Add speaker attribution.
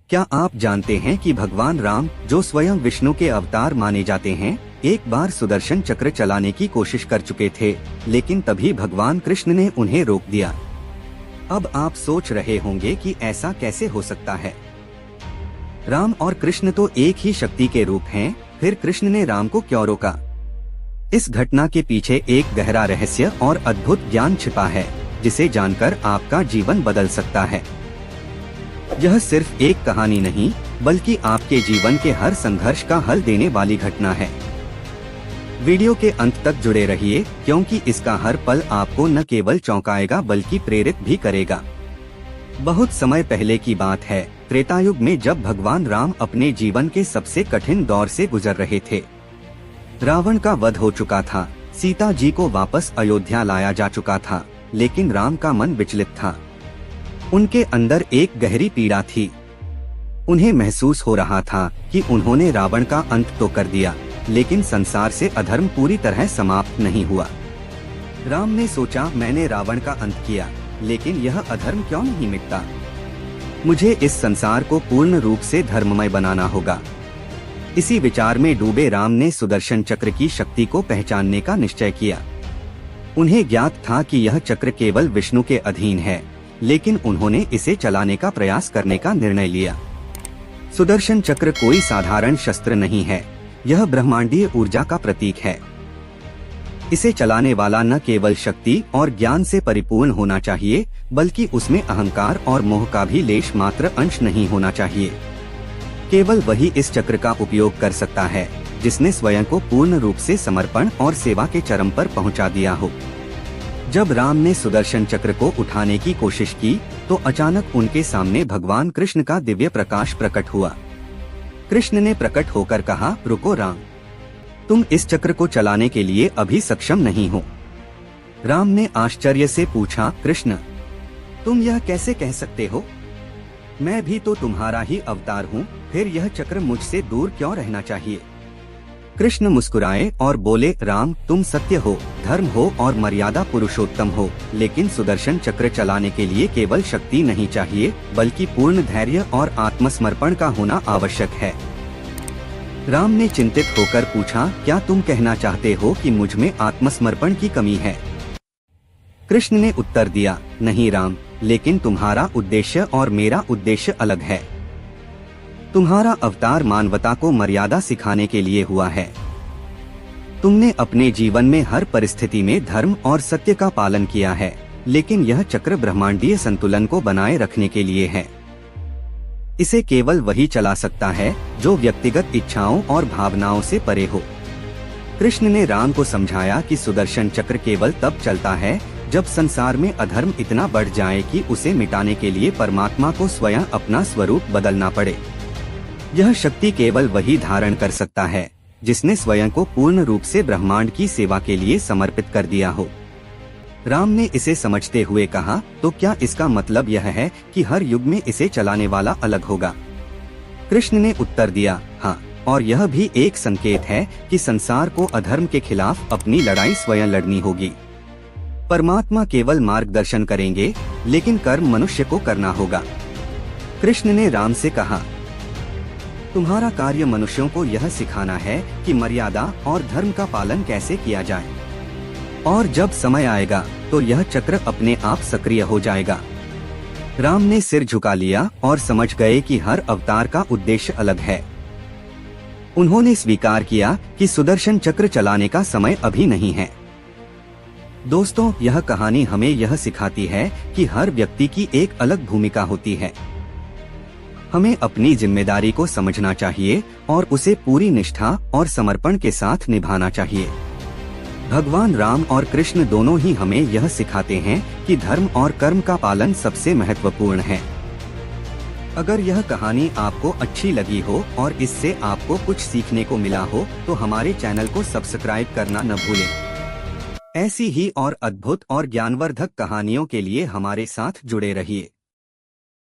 Speaker 1: क्या आप जानते हैं कि भगवान राम, जो स्वयं विष्णु के अवतार माने जाते हैं, एक बार सुदर्शन चक्र चलाने की कोशिश कर चुके थे, लेकिन तभी भगवान कृष्ण ने उन्हें रोक दिया। अब आप सोच रहे होंगे कि ऐसा कैसे हो सकता है। राम और कृष्ण तो एक ही शक्ति के रूप हैं, फिर कृष्ण ने राम को क्यों रोका? इस घटना के पीछे एक गहरा रहस्य और अद्भुत ज्ञान छिपा है, जिसे जानकर आपका जीवन बदल सकता है। यह सिर्फ एक कहानी नहीं, बल्कि आपके जीवन के हर संघर्ष का हल देने वाली घटना है। वीडियो के अंत तक जुड़े रहिए, क्योंकि इसका हर पल आपको न केवल चौंकाएगा बल्कि प्रेरित भी करेगा। बहुत समय पहले की बात है, त्रेता युग में, जब भगवान राम अपने जीवन के सबसे कठिन दौर से गुजर रहे थे। रावण का वध हो चुका था, सीता जी को वापस अयोध्या लाया जा चुका था, लेकिन राम का मन विचलित था। उनके अंदर एक गहरी पीड़ा थी। उन्हें महसूस हो रहा था कि उन्होंने रावण का अंत तो कर दिया, लेकिन संसार से अधर्म पूरी तरह समाप्त नहीं हुआ। राम ने सोचा, मैंने रावण का अंत किया, लेकिन यह अधर्म क्यों नहीं मिटता? मुझे इस संसार को पूर्ण रूप से धर्ममय बनाना होगा। इसी विचार में डूबे राम ने सुदर्शन चक्र की शक्ति को पहचानने का निश्चय किया। उन्हें ज्ञात था कि यह चक्र केवल विष्णु के अधीन है, लेकिन उन्होंने इसे चलाने का प्रयास करने का निर्णय लिया। सुदर्शन चक्र कोई साधारण शस्त्र नहीं है, यह ब्रह्मांडीय ऊर्जा का प्रतीक है। इसे चलाने वाला न केवल शक्ति और ज्ञान से परिपूर्ण होना चाहिए, बल्कि उसमें अहंकार और मोह का भी लेश मात्र अंश नहीं होना चाहिए। केवल वही इस चक्र का उपयोग कर सकता है, जिसने स्वयं को पूर्ण रूप से समर्पण और सेवा के चरम पर पहुंचा दिया हो। जब राम ने सुदर्शन चक्र को उठाने की कोशिश की, तो अचानक उनके सामने भगवान कृष्ण का दिव्य प्रकाश प्रकट हुआ। कृष्ण ने प्रकट होकर कहा, रुको राम, तुम इस चक्र को चलाने के लिए अभी सक्षम नहीं हो। राम ने आश्चर्य से पूछा, कृष्ण, तुम यह कैसे कह सकते हो? मैं भी तो तुम्हारा ही अवतार हूँ, फिर यह चक्र मुझसे दूर क्यों रहना चाहिए? कृष्ण मुस्कुराए और बोले, राम, तुम सत्य हो, धर्म हो और मर्यादा पुरुषोत्तम हो, लेकिन सुदर्शन चक्र चलाने के लिए केवल शक्ति नहीं चाहिए, बल्कि पूर्ण धैर्य और आत्मसमर्पण का होना आवश्यक है। राम ने चिंतित होकर पूछा, क्या तुम कहना चाहते हो कि मुझ में आत्मसमर्पण की कमी है? कृष्ण ने उत्तर दिया, नहीं राम, लेकिन तुम्हारा उद्देश्य और मेरा उद्देश्य अलग है। तुम्हारा अवतार मानवता को मर्यादा सिखाने के लिए हुआ है। तुमने अपने जीवन में हर परिस्थिति में धर्म और सत्य का पालन किया है, लेकिन यह चक्र ब्रह्मांडीय संतुलन को बनाए रखने के लिए है। इसे केवल वही चला सकता है जो व्यक्तिगत इच्छाओं और भावनाओं से परे हो। कृष्ण ने राम को समझाया कि सुदर्शन चक्र केवल तब चलता है जब संसार में अधर्म इतना बढ़ जाए कि उसे मिटाने के लिए परमात्मा को स्वयं अपना स्वरूप बदलना पड़े। यह शक्ति केवल वही धारण कर सकता है जिसने स्वयं को पूर्ण रूप से ब्रह्मांड की सेवा के लिए समर्पित कर दिया हो। राम ने इसे समझते हुए कहा, तो क्या इसका मतलब यह है कि हर युग में इसे चलाने वाला अलग होगा? कृष्ण ने उत्तर दिया, हाँ, और यह भी एक संकेत है कि संसार को अधर्म के खिलाफ अपनी लड़ाई स्वयं लड़नी होगी। परमात्मा केवल मार्गदर्शन करेंगे, लेकिन कर्म मनुष्य को करना होगा। कृष्ण ने राम से कहा, तुम्हारा कार्य मनुष्यों को यह सिखाना है कि मर्यादा और धर्म का पालन कैसे किया जाए, और जब समय आएगा तो यह चक्र अपने आप सक्रिय हो जाएगा। राम ने सिर झुका लिया और समझ गए कि हर अवतार का उद्देश्य अलग है। उन्होंने स्वीकार किया कि सुदर्शन चक्र चलाने का समय अभी नहीं है। दोस्तों, यह कहानी हमें यह सिखाती है कि हर व्यक्ति की एक अलग भूमिका होती है। हमें अपनी जिम्मेदारी को समझना चाहिए और उसे पूरी निष्ठा और समर्पण के साथ निभाना चाहिए। भगवान राम और कृष्ण दोनों ही हमें यह सिखाते हैं कि धर्म और कर्म का पालन सबसे महत्वपूर्ण है। अगर यह कहानी आपको अच्छी लगी हो और इससे आपको कुछ सीखने को मिला हो, तो हमारे चैनल को सब्सक्राइब करना न भूलें। ऐसी ही और अद्भुत और ज्ञानवर्धक कहानियों के लिए हमारे साथ जुड़े रहिए।